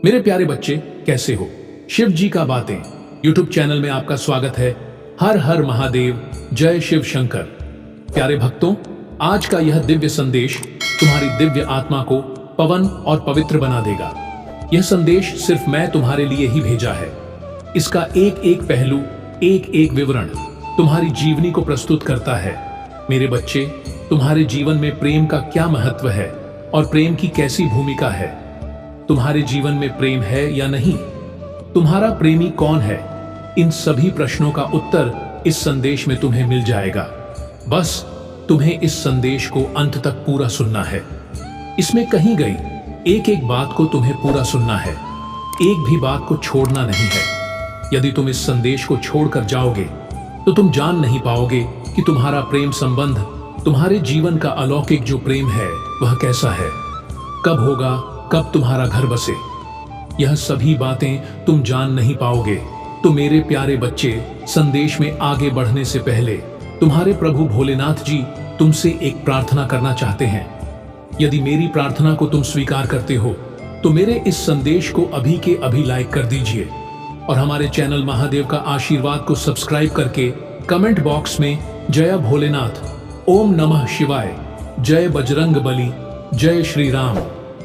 मेरे प्यारे बच्चे, कैसे हो? शिव जी का बातें यूट्यूब चैनल में आपका स्वागत है। हर हर महादेव, जय शिव शंकर। प्यारे भक्तों, आज का यह दिव्य संदेश तुम्हारी दिव्य आत्मा को पवन और पवित्र बना देगा। यह संदेश सिर्फ मैं तुम्हारे लिए ही भेजा है। इसका एक एक पहलू, एक एक विवरण तुम्हारी जीवनी को प्रस्तुत करता है। मेरे बच्चे, तुम्हारे जीवन में प्रेम का क्या महत्व है और प्रेम की कैसी भूमिका है? तुम्हारे जीवन में प्रेम है या नहीं? तुम्हारा प्रेमी कौन है? इन सभी प्रश्नों का उत्तर इस संदेश में तुम्हें मिल जाएगा। बस तुम्हें इस संदेश को अंत तक पूरा सुनना है। इसमें कही गई एक एक बात को तुम्हें पूरा सुनना है, एक भी बात को छोड़ना नहीं है। यदि तुम इस संदेश को छोड़कर जाओगे तो तुम जान नहीं पाओगे कि तुम्हारा प्रेम संबंध, तुम्हारे जीवन का अलौकिक जो प्रेम है वह कैसा है, कब होगा, कब तुम्हारा घर बसे। यह सभी बातें तुम जान नहीं पाओगे। तो मेरे प्यारे बच्चे, संदेश में आगे बढ़ने से पहले तुम्हारे प्रभु भोलेनाथ जी तुमसे एक प्रार्थना करना चाहते हैं। यदि मेरी प्रार्थना को तुम स्वीकार करते हो तो मेरे इस संदेश को अभी के अभी लाइक कर दीजिए और हमारे चैनल महादेव का आशीर्वाद को सब्सक्राइब करके कमेंट बॉक्स में जय भोलेनाथ, ओम नमः शिवाय, जय बजरंग बली, जय श्री राम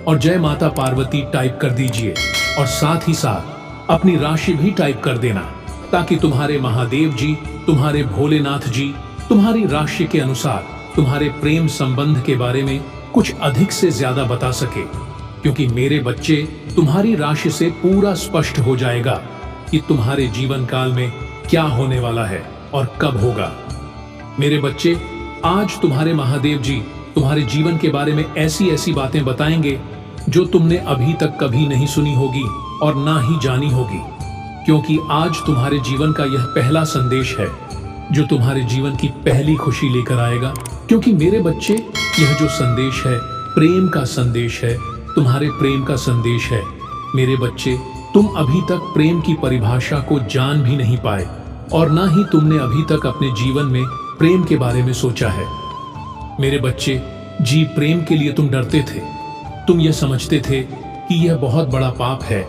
और जय माता पार्वती टाइप कर दीजिए। और साथ ही साथ अपनी राशि भी टाइप कर देना, ताकि तुम्हारे महादेव जी, तुम्हारे भोलेनाथ जी तुम्हारी राशि के अनुसार तुम्हारे प्रेम संबंध के बारे में कुछ अधिक से ज्यादा बता सके। क्योंकि मेरे बच्चे, तुम्हारी राशि से पूरा स्पष्ट हो जाएगा कि तुम्हारे जीवन काल में क्या होने वाला है और कब होगा। मेरे बच्चे, आज तुम्हारे महादेव जी तुम्हारे जीवन के बारे में ऐसी ऐसी बातें बताएंगे जो तुमने अभी तक कभी नहीं सुनी होगी और ना ही जानी होगी। क्योंकि आज तुम्हारे जीवन का यह पहला संदेश है जो तुम्हारे जीवन की पहली खुशी लेकर आएगा। क्योंकि मेरे बच्चे, यह जो संदेश है प्रेम का संदेश है, तुम्हारे प्रेम का संदेश है। मेरे बच्चे, तुम अभी तक प्रेम की परिभाषा को जान भी नहीं पाए और ना ही तुमने अभी तक अपने जीवन में प्रेम के बारे में सोचा है। मेरे बच्चे जी, प्रेम के लिए तुम डरते थे। तुम यह समझते थे कि यह बहुत बड़ा पाप है,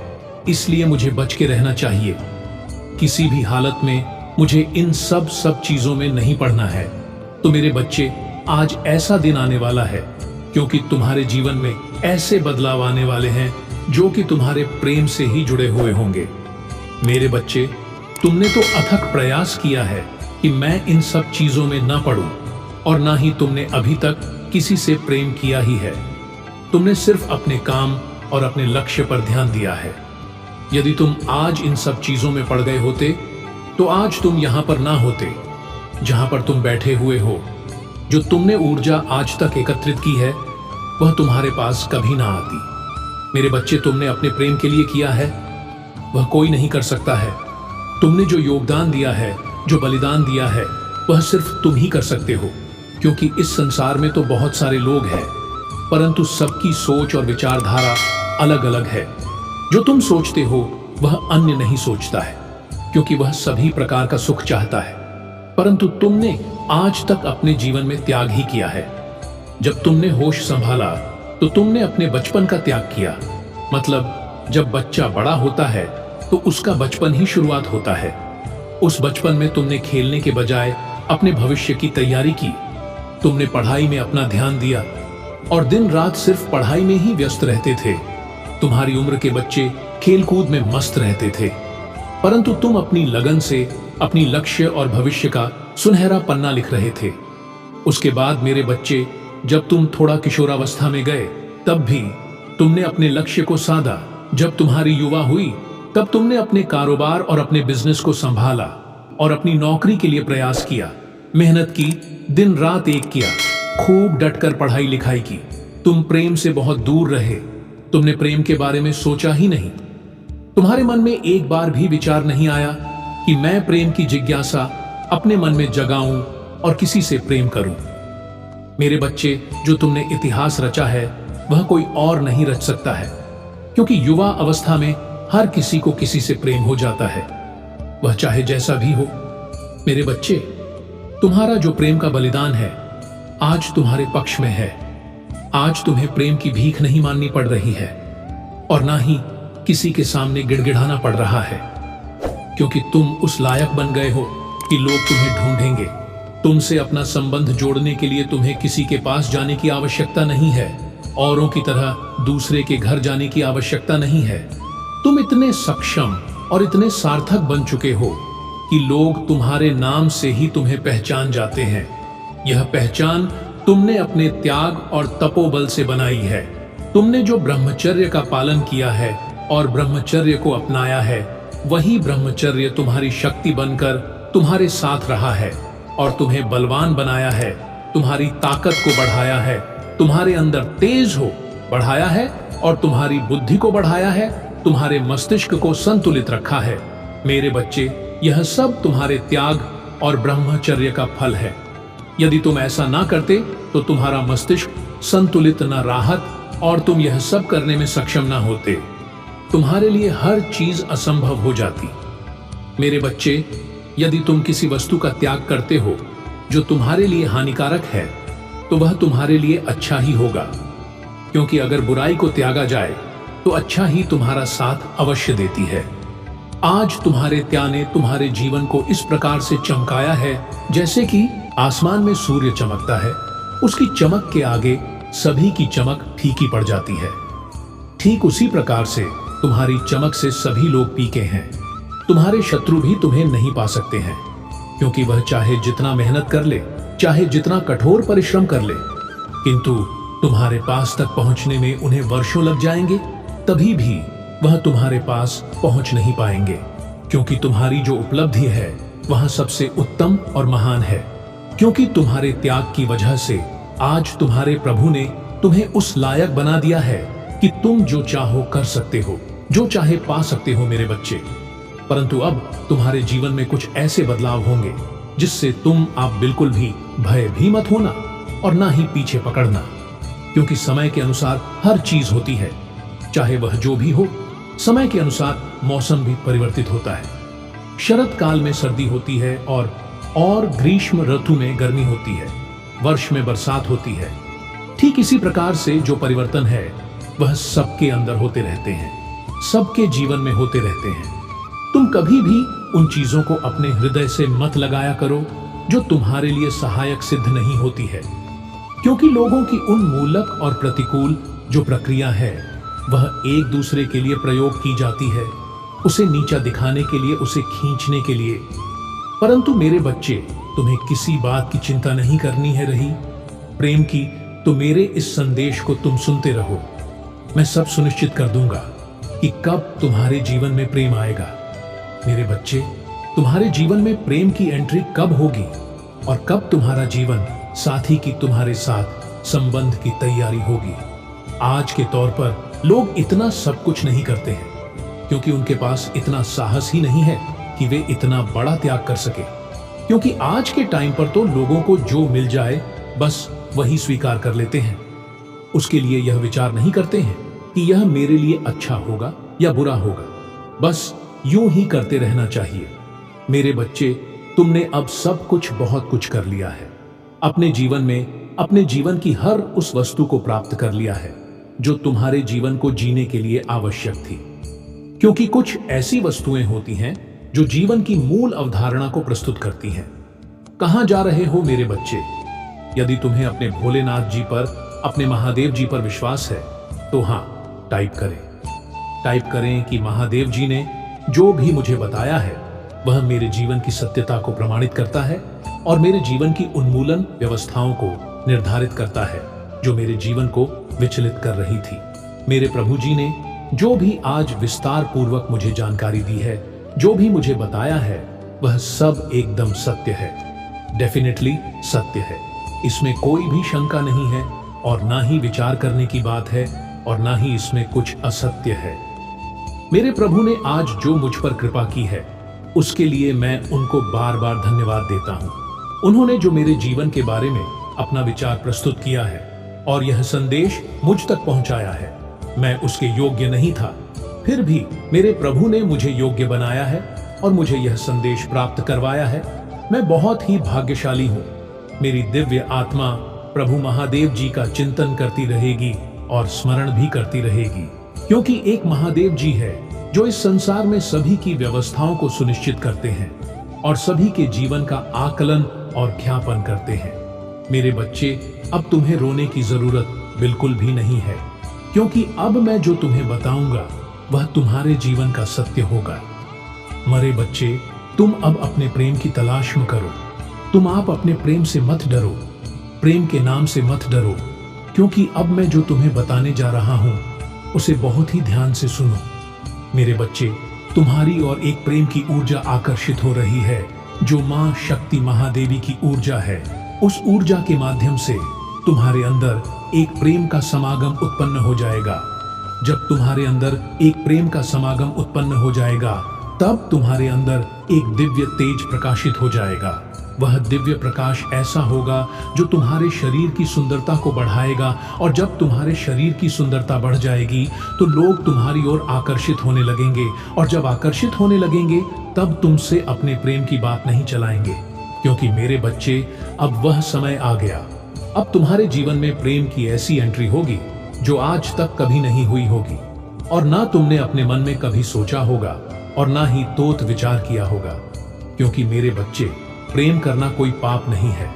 इसलिए मुझे बच के रहना चाहिए। किसी भी हालत में मुझे इन सब चीजों में नहीं पड़ना है। तो मेरे बच्चे, आज ऐसा दिन आने वाला है क्योंकि तुम्हारे जीवन में ऐसे बदलाव आने वाले हैं जो कि तुम्हारे प्रेम से ही जुड़े हुए होंगे। मेरे बच्चे, तुमने तो अथक प्रयास किया है कि मैं इन सब चीजों में ना पड़ूं, और ना ही तुमने अभी तक किसी से प्रेम किया ही है। तुमने सिर्फ अपने काम और अपने लक्ष्य पर ध्यान दिया है। यदि तुम आज इन सब चीजों में पड़ गए होते तो आज तुम यहां पर ना होते जहां पर तुम बैठे हुए हो। जो तुमने ऊर्जा आज तक एकत्रित की है वह तुम्हारे पास कभी ना आती। मेरे बच्चे, तुमने अपने प्रेम के लिए किया है वह कोई नहीं कर सकता है। तुमने जो योगदान दिया है, जो बलिदान दिया है, वह सिर्फ तुम ही कर सकते हो। क्योंकि इस संसार में तो बहुत सारे लोग हैं, परंतु सबकी सोच और विचारधारा अलग अलग है। जो तुम सोचते हो वह अन्य नहीं सोचता है, क्योंकि वह सभी प्रकार का सुख चाहता है। परंतु तुमने आज तक अपने जीवन में त्याग ही किया है। जब तुमने होश संभाला तो तुमने अपने बचपन का त्याग किया। मतलब जब बच्चा बड़ा होता है तो उसका बचपन ही शुरुआत होता है। उस बचपन में तुमने खेलने के बजाय अपने भविष्य की तैयारी की। तुमने पढ़ाई में अपना ध्यान दिया और दिन रात सिर्फ पढ़ाई में ही व्यस्त रहते थे। तुम्हारी उम्र के बच्चे खेलकूद में मस्त रहते थे, परंतु तुम अपनी लगन से अपनी लक्ष्य और भविष्य का सुनहरा पन्ना लिख रहे थे। उसके बाद मेरे बच्चे, जब तुम थोड़ा किशोरावस्था में गए तब भी तुमने अपने लक्ष्य को साधा। जब तुम्हारी युवा हुई तब तुमने अपने कारोबार और अपने बिजनेस को संभाला और अपनी नौकरी के लिए प्रयास किया, मेहनत की, दिन रात एक किया, खूब डटकर पढ़ाई लिखाई की। तुम प्रेम से बहुत दूर रहे। तुमने प्रेम के बारे में सोचा ही नहीं। तुम्हारे मन में एक बार भी विचार नहीं आया कि मैं प्रेम की जिज्ञासा अपने मन में जगाऊं और किसी से प्रेम करूं। मेरे बच्चे, जो तुमने इतिहास रचा है वह कोई और नहीं रच सकता है। क्योंकि युवा अवस्था में हर किसी को किसी से प्रेम हो जाता है, वह चाहे जैसा भी हो। मेरे बच्चे, तुम्हारा जो प्रेम का बलिदान है आज तुम्हारे पक्ष में है। आज तुम्हें प्रेम की भीख नहीं माननी पड़ रही है और ना ही किसी के सामने गिड़गिड़ाना पड़ रहा है, क्योंकि तुम उस लायक बन गए हो कि लोग तुम्हें ढूंढेंगे। तुमसे अपना संबंध जोड़ने के लिए तुम्हें किसी के पास जाने की आवश्यकता नहीं है, औरों की तरह दूसरे के घर जाने की आवश्यकता नहीं है। तुम इतने सक्षम और इतने सार्थक बन चुके हो कि लोग तुम्हारे नाम से ही तुम्हें पहचान जाते हैं। यह पहचान तुमने अपने त्याग और तपोबल से बनाई है। तुमने जो ब्रह्मचर्य का पालन किया है और ब्रह्मचर्य को अपनाया है, वही ब्रह्मचर्य तुम्हारी शक्ति बनकर तुम्हारे साथ रहा है और तुम्हें बलवान बनाया है, तुम्हारी ताकत को बढ़ाया है, तुम्हारे अंदर तेज हो बढ़ाया है और तुम्हारी बुद्धि को बढ़ाया है, तुम्हारे मस्तिष्क को संतुलित रखा है। मेरे बच्चे, यह सब तुम्हारे त्याग और ब्रह्मचर्य का फल है। यदि तुम ऐसा ना करते तो तुम्हारा मस्तिष्क संतुलित न राहत और तुम यह सब करने में सक्षम ना होते। तुम्हारे लिए हर चीज असंभव हो जाती। मेरे बच्चे, यदि तुम किसी वस्तु का त्याग करते हो जो तुम्हारे लिए हानिकारक है, तो वह तुम्हारे लिए अच्छा ही होगा, क्योंकि अगर बुराई को त्यागा जाए तो अच्छा ही तुम्हारा साथ अवश्य देती है। आज तुम्हारे त्याग ने तुम्हारे जीवन को इस प्रकार से चमकाया है जैसे कि आसमान में सूर्य चमकता है, उसकी चमक के आगे सभी की चमक फीकी पड़ जाती है। ठीक उसी प्रकार से तुम्हारी चमक से सभी लोग फीके हैं। तुम्हारे शत्रु भी तुम्हें नहीं पा सकते हैं, क्योंकि वह चाहे जितना मेहनत कर ले, चाहे जितना कठोर परिश्रम कर ले, किंतु तुम्हारे पास तक पहुंचने में उन्हें वर्षों लग जाएंगे, तभी भी वह तुम्हारे पास पहुंच नहीं पाएंगे, क्योंकि तुम्हारी जो उपलब्धि है वह सबसे उत्तम और महान है। क्योंकि तुम्हारे त्याग की वजह से आज तुम्हारे प्रभु ने तुम्हें उस लायक बना दिया है कि तुम जो चाहो कर सकते हो, जो चाहे पा सकते हो मेरे बच्चे। परंतु अब तुम्हारे जीवन में कुछ ऐसे बदलाव होंगे जिससे तुम आप बिल्कुल भी भय भी मत होना और ना ही पीछे पकड़ना, क्योंकि समय के अनुसार हर चीज होती है। चाहे वह जो भी हो, समय के अनुसार मौसम भी परिवर्तित होता है। शरद काल में सर्दी होती है और ग्रीष्म ऋतु में गर्मी होती है, वर्ष में बरसात होती है। ठीक इसी प्रकार से जो परिवर्तन है वह सबके अंदर होते रहते हैं, सबके जीवन में होते रहते हैं। तुम कभी भी उन चीजों को अपने हृदय से मत लगाया करो जो तुम्हारे लिए सहायक सिद्ध नहीं होती है, क्योंकि लोगों की उन मूलक और प्रतिकूल जो प्रक्रिया है वह एक दूसरे के लिए प्रयोग की जाती है, उसे नीचा दिखाने के लिए, उसे खींचने के लिए। परंतु मेरे बच्चे, तुम्हें किसी बात की चिंता नहीं करनी है रही प्रेम की, तो मेरे इस संदेश को तुम सुनते रहो। मैं सब सुनिश्चित कर दूंगा कि कब तुम्हारे जीवन में प्रेम आएगा। मेरे बच्चे, तुम्हारे जीवन में प्रेम की एंट्री कब होगी और कब तुम्हारा जीवन साथी की तुम्हारे साथ संबंध की तैयारी होगी। आज के तौर पर लोग इतना सब कुछ नहीं करते हैं, क्योंकि उनके पास इतना साहस ही नहीं है कि वे इतना बड़ा त्याग कर सके। क्योंकि आज के टाइम पर तो लोगों को जो मिल जाए बस वही स्वीकार कर लेते हैं। उसके लिए यह विचार नहीं करते हैं कि यह मेरे लिए अच्छा होगा या बुरा होगा, बस यूं ही करते रहना चाहिए। मेरे बच्चे, तुमने अब सब कुछ बहुत कुछ कर लिया है। अपने जीवन में अपने जीवन की हर उस वस्तु को प्राप्त कर लिया है जो तुम्हारे जीवन को जीने के लिए आवश्यक थी। क्योंकि कुछ ऐसी वस्तुएं होती हैं जो जीवन की मूल अवधारणा को प्रस्तुत करती हैं। कहां जा रहे हो मेरे बच्चे? यदि तुम्हें अपने भोलेनाथ जी पर, अपने महादेव जी पर विश्वास है तो हां, टाइप करें कि महादेव जी ने जो भी मुझे बताया है वह मेरे जीवन की सत्यता को प्रमाणित करता है और मेरे जीवन की उन्मूलन व्यवस्थाओं को निर्धारित करता है जो मेरे जीवन को विचलित कर रही थी। मेरे प्रभु जी ने जो भी आज विस्तार पूर्वक मुझे जानकारी दी है, जो भी मुझे बताया है, वह सब एकदम सत्य है, डेफिनेटली सत्य है। इसमें कोई भी शंका नहीं है और ना ही विचार करने की बात है और ना ही इसमें कुछ असत्य है। मेरे प्रभु ने आज जो मुझ पर कृपा की है उसके लिए मैं उनको बार बार धन्यवाद देता हूँ। उन्होंने जो मेरे जीवन के बारे में अपना विचार प्रस्तुत किया है और यह संदेश मुझ तक पहुंचाया है, मैं उसके योग्य नहीं था, फिर भी मेरे प्रभु ने मुझे योग्य बनाया है और मुझे यह संदेश प्राप्त करवाया है। मैं बहुत ही भाग्यशाली हूँ। मेरी दिव्य आत्मा प्रभु महादेव जी का चिंतन करती रहेगी और स्मरण भी करती रहेगी। क्योंकि एक महादेव जी है जो इस संसार में सभी की व्यवस्थाओं को सुनिश्चित करते हैं और सभी के जीवन का आकलन और ख्यापन करते हैं। मेरे बच्चे, अब तुम्हें रोने की जरूरत बिल्कुल भी नहीं है, क्योंकि अब मैं जो तुम्हें बताऊंगा वह तुम्हारे जीवन का सत्य होगा। मरे बच्चे, तुम अब अपने प्रेम की तलाश में करो। तुम आप अपने प्रेम से मत डरो, प्रेम के नाम से मत डरो, क्योंकि अब मैं जो तुम्हें बताने जा रहा हूं उसे बहुत ही ध्यान से सुनो। मेरे बच्चे, तुम्हारी ओर एक प्रेम की ऊर्जा आकर्षित हो रही है, जो मां शक्ति महादेवी की ऊर्जा है। उस ऊर्जा के माध्यम से तुम्हारे अंदर एक प्रेम का समागम उत्पन्न हो जाएगा। जब तुम्हारे अंदर एक प्रेम का समागम उत्पन्न हो जाएगा, तब तुम्हारे अंदर एक दिव्य तेज प्रकाशित हो जाएगा। वह दिव्य प्रकाश ऐसा होगा जो तुम्हारे शरीर की सुंदरता को बढ़ाएगा, और जब तुम्हारे शरीर की सुंदरता बढ़ जाएगी तो लोग तुम्हारी ओर आकर्षित होने लगेंगे, और जब आकर्षित होने लगेंगे तब तुमसे अपने प्रेम की बात नहीं चलाएंगे, क्योंकि मेरे बच्चे, अब वह समय आ गया। अब तुम्हारे जीवन में प्रेम की ऐसी एंट्री होगी जो आज तक कभी नहीं हुई होगी, और ना तुमने अपने मन में कभी सोचा होगा और ना ही तोत विचार किया होगा। क्योंकि मेरे बच्चे, प्रेम करना कोई पाप नहीं है,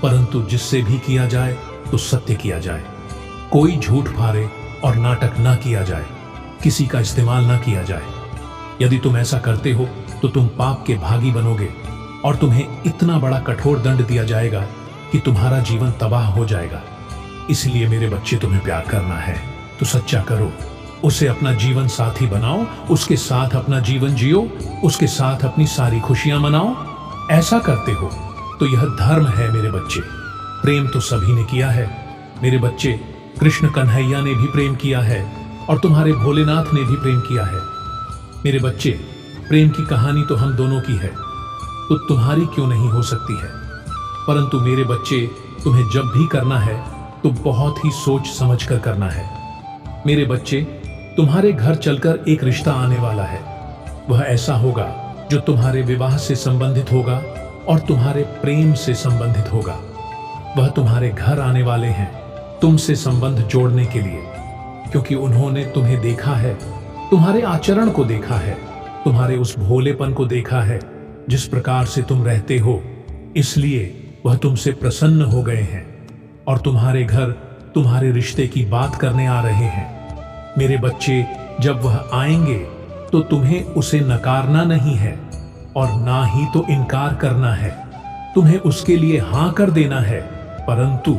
परंतु जिससे भी किया जाए तो सत्य किया जाए। कोई झूठ फारे और नाटक ना किया जाए, किसी का इस्तेमाल ना किया जाए। यदि तुम ऐसा करते हो तो तुम पाप के भागी बनोगे, और तुम्हें इतना बड़ा कठोर दंड दिया जाएगा कि तुम्हारा जीवन तबाह हो जाएगा। इसलिए मेरे बच्चे, तुम्हें प्यार करना है तो सच्चा करो, उसे अपना जीवन साथी बनाओ, उसके साथ अपना जीवन जियो, उसके साथ अपनी सारी खुशियां मनाओ। ऐसा करते हो तो यह धर्म है मेरे बच्चे। प्रेम तो सभी ने किया है मेरे बच्चे। कृष्ण कन्हैया ने भी प्रेम किया है, और तुम्हारे भोलेनाथ ने भी प्रेम किया है। मेरे बच्चे, प्रेम की कहानी तो हम दोनों की है, तो तुम्हारी क्यों नहीं हो सकती है। परंतु मेरे बच्चे, तुम्हें जब भी करना है तो बहुत ही सोच समझ कर करना है। मेरे बच्चे, तुम्हारे घर चलकर एक रिश्ता आने वाला है। वह ऐसा होगा जो तुम्हारे विवाह से संबंधित होगा और तुम्हारे प्रेम से संबंधित होगा। वह तुम्हारे घर आने वाले हैं तुमसे संबंध जोड़ने के लिए, क्योंकि उन्होंने तुम्हें देखा है, तुम्हारे आचरण को देखा है, तुम्हारे उस भोलेपन को देखा है जिस प्रकार से तुम रहते हो। इसलिए वह तुमसे प्रसन्न हो गए हैं और तुम्हारे घर तुम्हारे रिश्ते की बात करने आ रहे हैं। मेरे बच्चे, जब वह आएंगे तो तुम्हें उसे नकारना नहीं है और ना ही तो इनकार करना है। तुम्हें उसके लिए हां कर देना है, परंतु